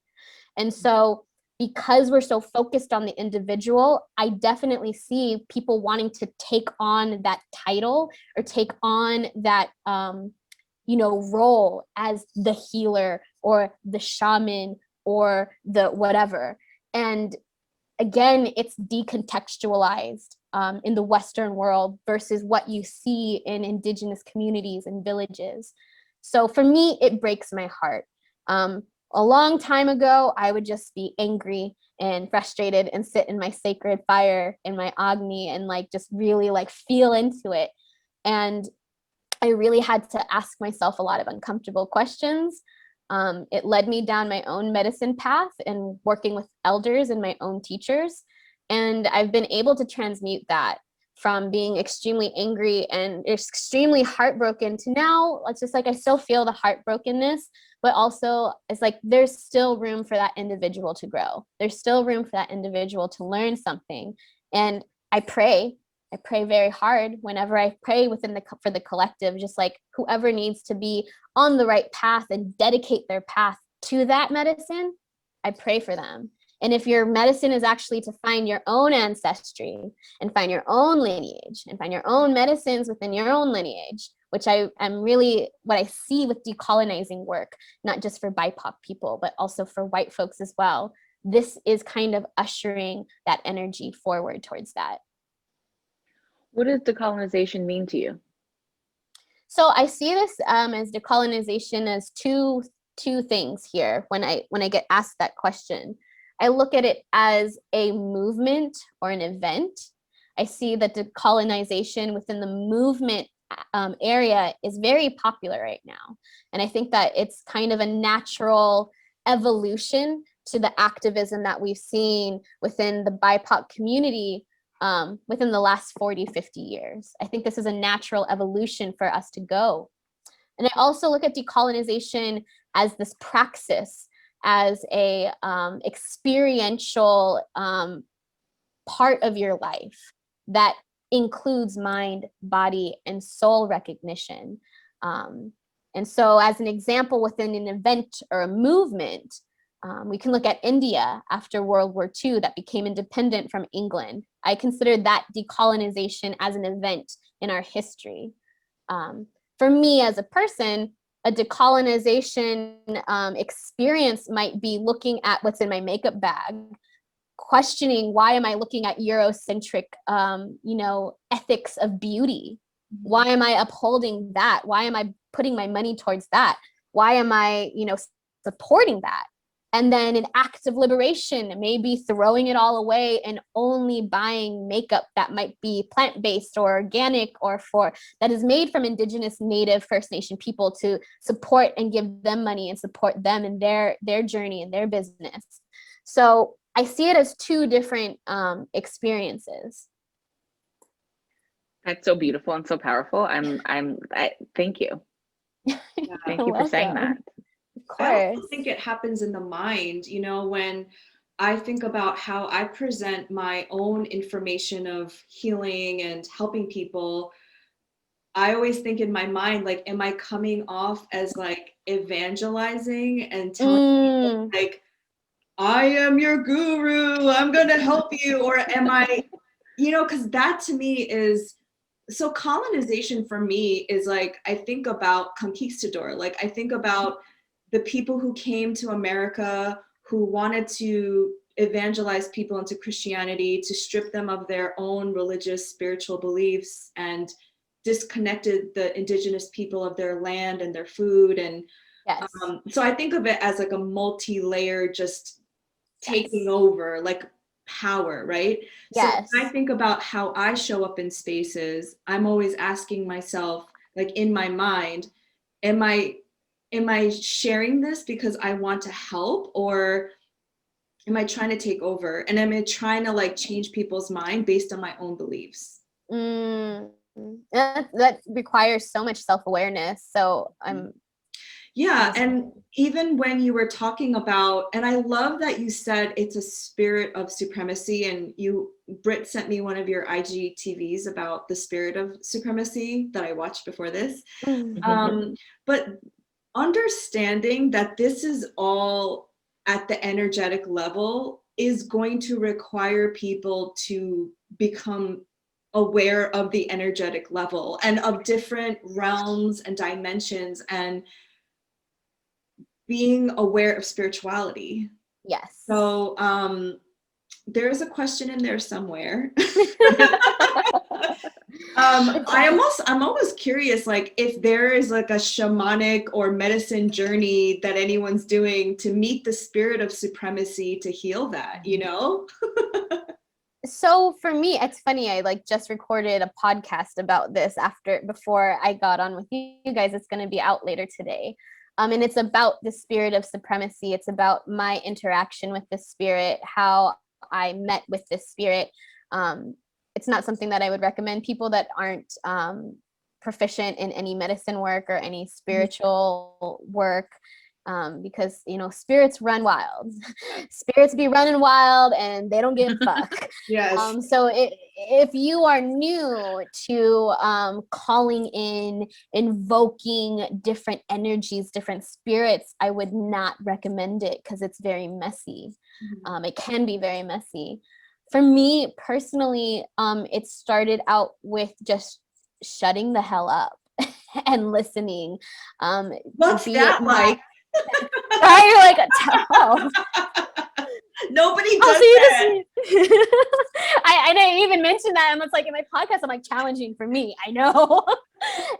And so because we're so focused on the individual, I definitely see people wanting to take on that title or take on that role as the healer or the shaman or the whatever. And again, it's decontextualized in the Western world versus what you see in Indigenous communities and villages. So for me, it breaks my heart. A long time ago, I would just be angry and frustrated and sit in my sacred fire in my Agni and like just really like feel into it. And I really had to ask myself a lot of uncomfortable questions. It led me down my own medicine path and working with elders and my own teachers. And I've been able to transmute that from being extremely angry and extremely heartbroken to now, it's just like I still feel the heartbrokenness, but also it's like there's still room for that individual to grow. There's still room for that individual to learn something. And I pray very hard whenever I pray for the collective, just like whoever needs to be on the right path and dedicate their path to that medicine, I pray for them. And if your medicine is actually to find your own ancestry and find your own lineage and find your own medicines within your own lineage, which I am really what I see with decolonizing work, not just for BIPOC people, but also for white folks as well. This is kind of ushering that energy forward towards that.
What does decolonization mean to you?
So I see this as decolonization as two things here when I get asked that question. I look at it as a movement or an event. I see that decolonization within the movement area is very popular right now. And I think that it's kind of a natural evolution to the activism that we've seen within the BIPOC community within the last 40, 50 years. I think this is a natural evolution for us to go. And I also look at decolonization as this praxis, as a experiential part of your life that includes mind, body, and soul recognition. And so as an example within an event or a movement, we can look at India after World War II that became independent from England. I consider that decolonization as an event in our history. For me as a person, a decolonization experience might be looking at what's in my makeup bag, questioning why am I looking at Eurocentric, ethics of beauty? Why am I upholding that? Why am I putting my money towards that? Why am I, supporting that? And then an act of liberation, maybe throwing it all away and only buying makeup that might be plant-based or organic or that is made from Indigenous, Native, First Nation people to support and give them money and support them in their journey and their business. So I see it as two different experiences.
That's so beautiful and so powerful. Thank you.
Yeah.
Thank you for saying that.
Of course.
I also think it happens in the mind, when I think about how I present my own information of healing and helping people, I always think in my mind, like, am I coming off as like evangelizing and telling people, like, I am your guru, I'm going to help you? Or am I, because that to me is, so colonization for me is like, I think about conquistador, like I think about the people who came to America who wanted to evangelize people into Christianity, to strip them of their own religious, spiritual beliefs, and disconnected the indigenous people of their land and their food. And
yes.
So I think of it as like a multi-layered, just taking over, like power, right?
Yes.
So when I think about how I show up in spaces, I'm always asking myself, like in my mind, am I sharing this because I want to help, or am I trying to take over? And am I trying to like change people's mind based on my own beliefs?
That requires so much self-awareness. So
and even when you were talking about, and I love that you said it's a spirit of supremacy, and Britt sent me one of your IGTVs about the spirit of supremacy that I watched before this. But understanding that this is all at the energetic level is going to require people to become aware of the energetic level and of different realms and dimensions, and being aware of spirituality.
Yes.
So there's a question in there somewhere. I'm always curious, like, if there is like a shamanic or medicine journey that anyone's doing to meet the spirit of supremacy to heal that,
So for me, it's funny, I like just recorded a podcast about this before I got on with you guys. It's going to be out later today. And it's about the spirit of supremacy. It's about my interaction with the spirit, how I met with this spirit. It's not something that I would recommend people that aren't proficient in any medicine work or any spiritual work, because spirits run wild. Spirits be running wild and they don't give a fuck.
Yes.
So if you are new to calling in, invoking different energies, different spirits, I would not recommend it, because it's very messy. It can be very messy. For me personally, it started out with just shutting the hell up and listening.
What's that like?
Right? You're like, oh.
Nobody does
so you
that.
Just, I didn't even mention that. And it's like in my podcast, I'm like, challenging for me. I know.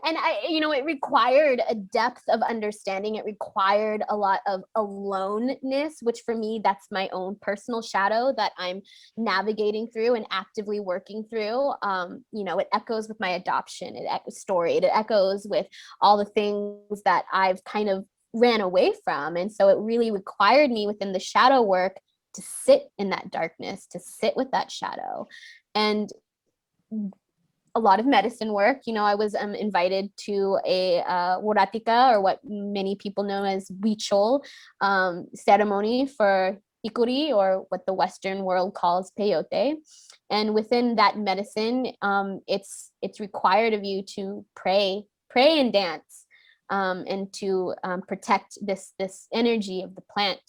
And it required a depth of understanding. It required a lot of aloneness, which for me, that's my own personal shadow that I'm navigating through and actively working through. It echoes with my adoption story. It echoes with all the things that I've kind of ran away from. And so it really required me within the shadow work to sit in that darkness, to sit with that shadow. And a lot of medicine work. I was invited to a Waratika, or what many people know as Huichol, ceremony for Ikuri, or what the Western world calls peyote. And within that medicine, it's required of you to pray and dance, and to protect this energy of the plant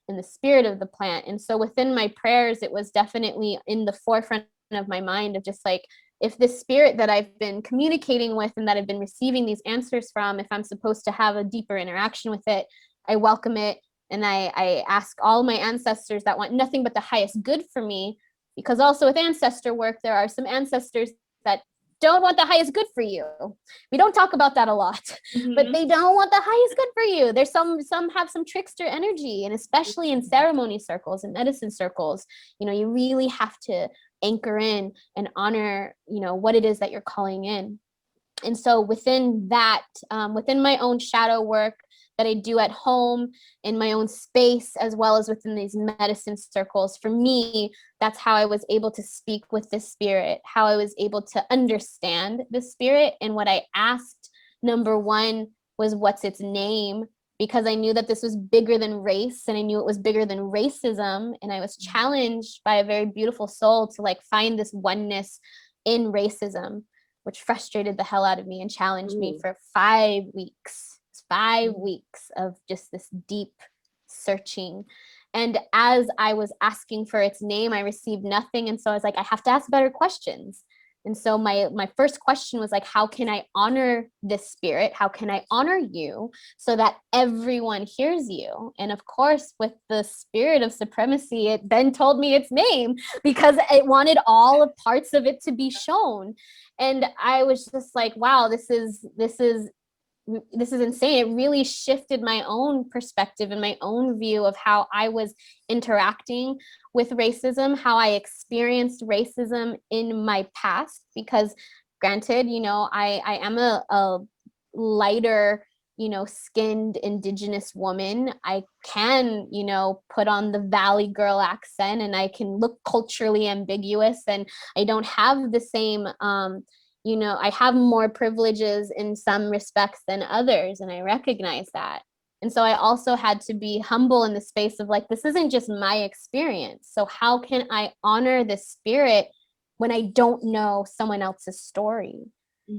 and the spirit of the plant. And so within my prayers, it was definitely in the forefront of my mind of just like, if this spirit that I've been communicating with and that I've been receiving these answers from, if I'm supposed to have a deeper interaction with it, I welcome it. And I ask all my ancestors that want nothing but the highest good for me, because also with ancestor work, there are some ancestors that don't want the highest good for you. We don't talk about that a lot, but they don't want the highest good for you. There's some have some trickster energy, and especially in ceremony circles and medicine circles, you really have to anchor in and honor, what it is that you're calling in. And so within that, within my own shadow work that I do at home, in my own space, as well as within these medicine circles, for me, that's how I was able to speak with the spirit, how I was able to understand the spirit. And what I asked, number one, was what's its name? Because I knew that this was bigger than race, and I knew it was bigger than racism. And I was challenged by a very beautiful soul to like find this oneness in racism, which frustrated the hell out of me and challenged me for 5 weeks. 5 weeks of just this deep searching. And as I was asking for its name, I received nothing. And so I was like, I have to ask better questions. And so my first question was like, how can I honor this spirit? How can I honor you so that everyone hears you? And of course, with the spirit of supremacy, it then told me its name, because it wanted all of parts of it to be shown. And I was just like, wow, this is insane. It really shifted my own perspective and my own view of how I was interacting with racism, how I experienced racism in my past. Because granted, I am a lighter, skinned Indigenous woman. I can, put on the Valley girl accent, and I can look culturally ambiguous, and I don't have the same I have more privileges in some respects than others, and I recognize that. And so I also had to be humble in the space of like, this isn't just my experience. So how can I honor this spirit when I don't know someone else's story?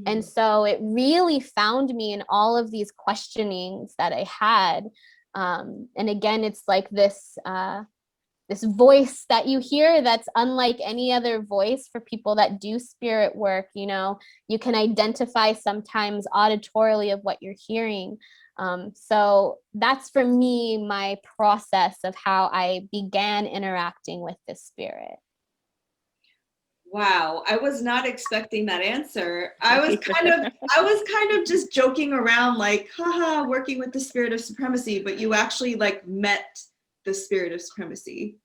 And so it really found me in all of these questionings that I had. And again, it's like this voice that you hear that's unlike any other voice. For people that do spirit work, you can identify sometimes auditorily of what you're hearing. So that's for me, my process of how I began interacting with this spirit.
Wow, I was not expecting that answer. I was kind of just joking around like, haha, working with the spirit of supremacy, but you actually like met the spirit of supremacy.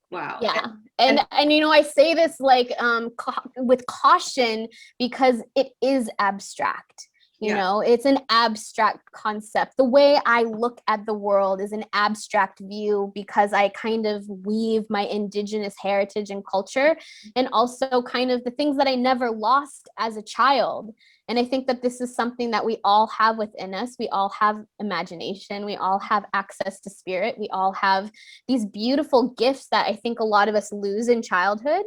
Wow.
Yeah. And I say this like with caution, because it is abstract. You know, it's an abstract concept. The way I look at the world is an abstract view because I kind of weave my indigenous heritage and culture, and also kind of the things that I never lost as a child. And I think that this is something that we all have within us. We all have imagination. We all have access to spirit. We all have these beautiful gifts that I think a lot of us lose in childhood.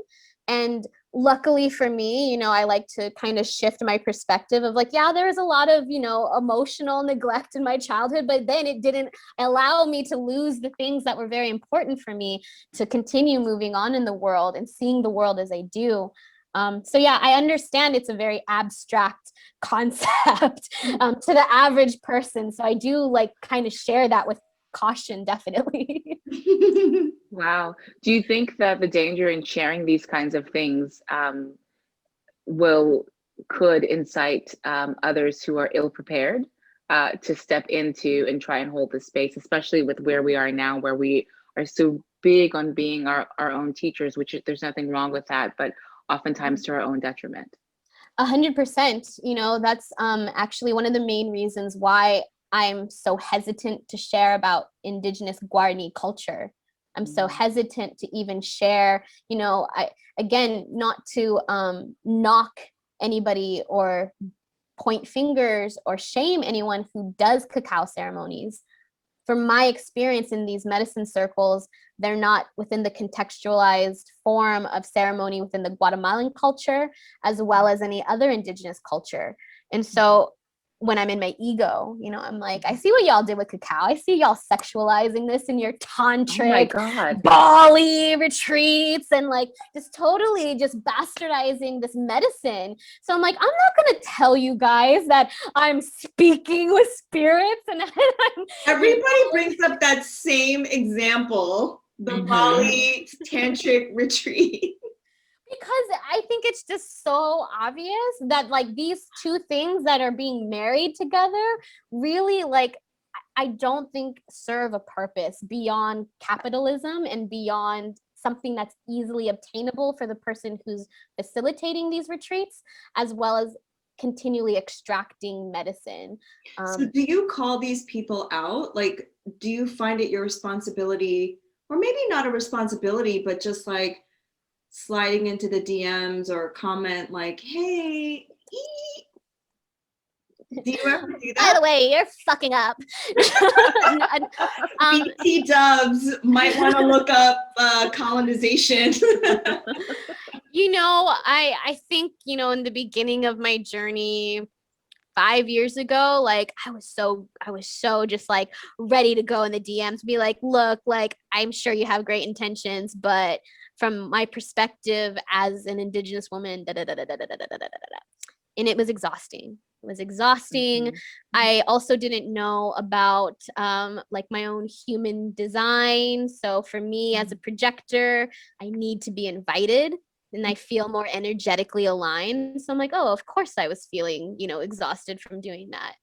And luckily for me, you know, I like to kind of shift my perspective of like, yeah, there was a lot of, you know, emotional neglect in my childhood, but then it didn't allow me to lose the things that were very important for me to continue moving on in the world and seeing the world as I do. So yeah, I understand it's a very abstract concept to the average person. So I do like kind of share that with caution, definitely.
Wow. Do you think that the danger in sharing these kinds of things could incite others who are ill prepared to step into and try and hold the space, especially with where we are now, where we are so big on being our own teachers, which there's nothing wrong with that, but oftentimes to our own detriment?
100%. You know, that's actually one of the main reasons why I'm so hesitant to share about Indigenous Guarani culture. I'm so hesitant to even share, you know, again, not to knock anybody or point fingers or shame anyone who does cacao ceremonies. From my experience in these medicine circles, they're not within the contextualized form of ceremony within the Guatemalan culture, as well as any other indigenous culture. And so when I'm in my ego, you know, I'm like, I see what y'all did with cacao. I see y'all sexualizing this in your tantric Bali retreats and like just totally just bastardizing this medicine. So I'm like, I'm not going to tell you guys that I'm speaking with spirits. And
everybody brings up that same example, the Bali tantric retreat.
Because I think it's just so obvious that like these two things that are being married together really like I don't think serve a purpose beyond capitalism and beyond something that's easily obtainable for the person who's facilitating these retreats, as well as continually extracting medicine.
So do you call these people out? Like, do you find it your responsibility, or maybe not a responsibility, but just like sliding into the DMs or comment like, hey, do you ever do that?
By the way, you're fucking up.
BT dubs might want to look up colonization.
You know, I think, you know, in the beginning of my journey 5 years ago, like I was so just like ready to go in the DMs, be like, look, like I'm sure you have great intentions, but from my perspective as an Indigenous woman, and it was exhausting. It was exhausting. I also didn't know about like my own human design. So for me as a projector, I need to be invited and I feel more energetically aligned. So I'm like, oh, of course I was feeling, you know, exhausted from doing that.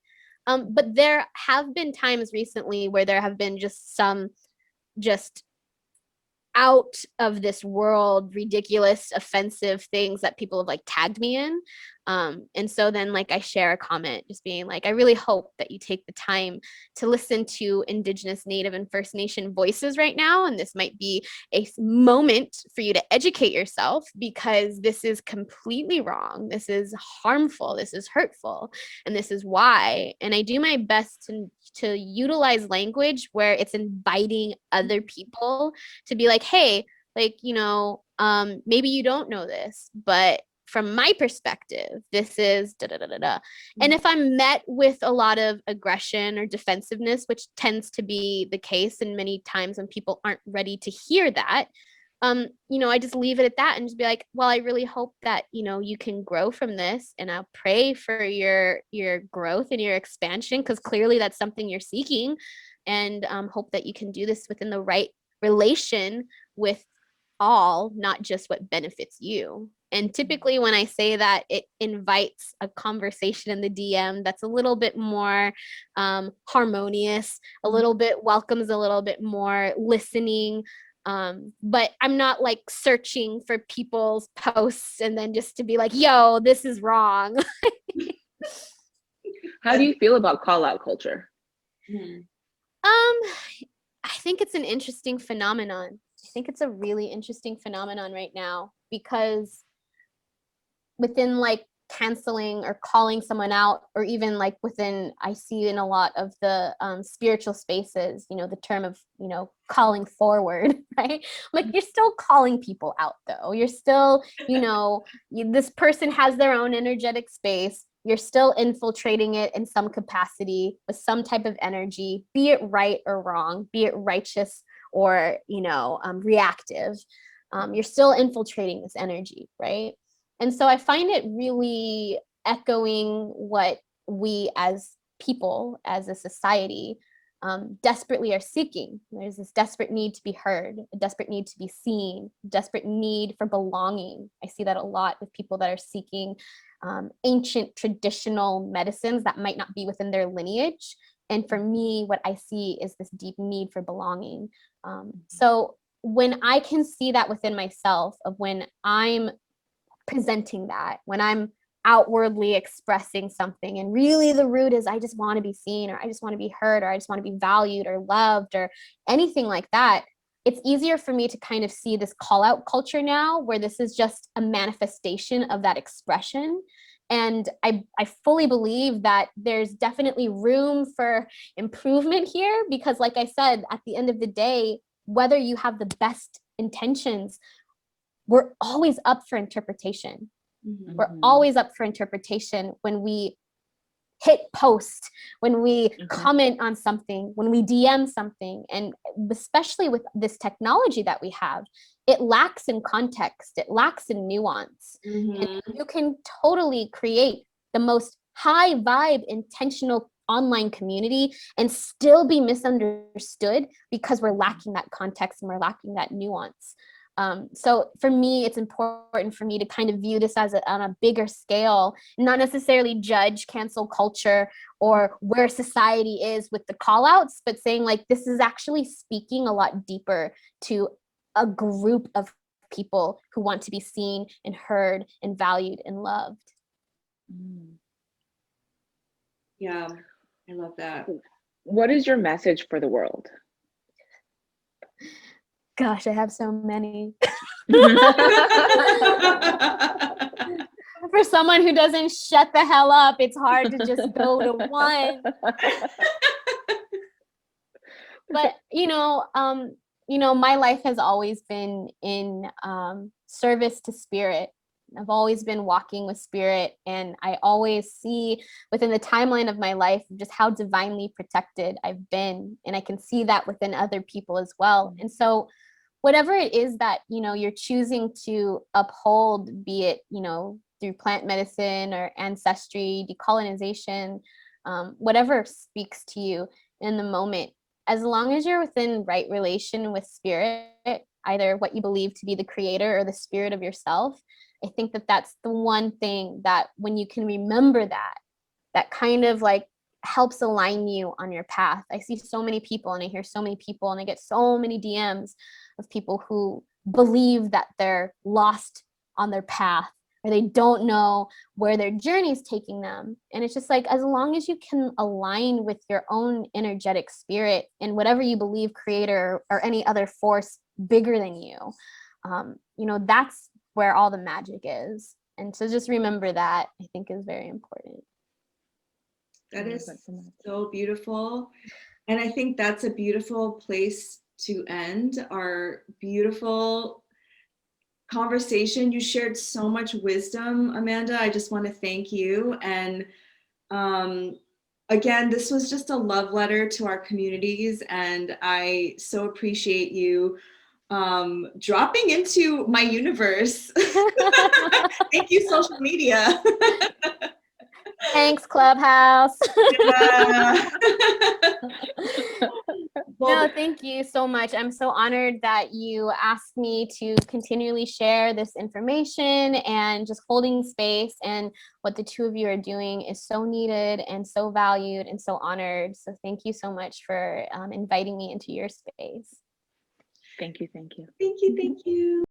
But there have been times recently where there have been just some just out of this world, ridiculous, offensive things that people have like tagged me in. And so then like I share a comment just being like, I really hope that you take the time to listen to Indigenous, Native, and First Nation voices right now. And this might be a moment for you to educate yourself because this is completely wrong. This is harmful. This is hurtful. And this is why. And I do my best to utilize language where it's inviting other people to be like, hey, like, you know, maybe you don't know this, but from my perspective, this is da da da da da. And if I'm met with a lot of aggression or defensiveness, which tends to be the case, and many times when people aren't ready to hear that, you know, I just leave it at that and just be like, well, I really hope that, you know, you can grow from this, and I'll pray for your growth and your expansion, because clearly that's something you're seeking, and hope that you can do this within the right relation with all, not just what benefits you. And typically when I say that, it invites a conversation in the DM that's a little bit more harmonious, a little bit welcomes, a little bit more listening. But I'm not like searching for people's posts and then just to be like, yo, this is wrong.
How do you feel about call out culture?
Hmm.
I think it's an interesting phenomenon. I think it's a really interesting phenomenon right now, because within like canceling or calling someone out, or even like within, I see in a lot of the spiritual spaces, the term of, calling forward, right? Like, you're still calling people out though. You're still, this person has their own energetic space. You're still infiltrating it in some capacity with some type of energy, be it right or wrong, be it righteous or, reactive. You're still infiltrating this energy, right? And so I find it really echoing what we as people, as a society, desperately are seeking. There's this desperate need to be heard, a desperate need to be seen, desperate need for belonging. I see that a lot with people that are seeking ancient traditional medicines that might not be within their lineage. And for me, what I see is this deep need for belonging. So when I can see that within myself, of when I'm presenting that, when I'm outwardly expressing something, and really the root is I just want to be seen, or I just want to be heard, or I just want to be valued or loved, or anything like that, it's easier for me to kind of see this call out culture now, where this is just a manifestation of that expression. And I fully believe that there's definitely room for improvement here, because like I said, at the end of the day, whether you have the best intentions, we're always up for interpretation.
Mm-hmm.
We're always up for interpretation when we hit post, when we comment on something, when we DM something. And especially with this technology that we have, it lacks in context, it lacks in nuance.
Mm-hmm.
And you can totally create the most high vibe, intentional online community and still be misunderstood because we're lacking that context and we're lacking that nuance. So for me, it's important for me to kind of view this as on a bigger scale, not necessarily judge cancel culture or where society is with the call outs, but saying like, this is actually speaking a lot deeper to a group of people who want to be seen and heard and valued and loved.
Yeah, I love that.
What is your message for the world?
Gosh, I have so many. For someone who doesn't shut the hell up, it's hard to just go to one. But my life has always been in service to spirit. I've always been walking with spirit, and I always see within the timeline of my life just how divinely protected I've been, and I can see that within other people as well. And so whatever it is that you're choosing to uphold, be it through plant medicine or ancestry, decolonization, whatever speaks to you in the moment, as long as you're within right relation with spirit, either what you believe to be the creator or the spirit of yourself, I think that that's the one thing that when you can remember that kind of like helps align you on your path. I see so many people and I hear so many people and I get so many DMs of people who believe that they're lost on their path, or they don't know where their journey is taking them. And it's just like, as long as you can align with your own energetic spirit and whatever you believe, creator or any other force bigger than you, that's where all the magic is. And so just remember that, I think, is very important.
That is so beautiful. And I think that's a beautiful place to end our beautiful conversation. You shared so much wisdom, Amanda. I just want to thank you. And again, this was just a love letter to our communities. And I so appreciate you dropping into my universe. Thank you, social media.
Thanks, Clubhouse.
Yeah.
No, thank you so much. I'm so honored that you asked me to continually share this information, and just holding space, and what the two of you are doing is so needed and so valued and so honored. So thank you so much for inviting me into your space.
Thank you. Thank you.
Thank you. Thank you.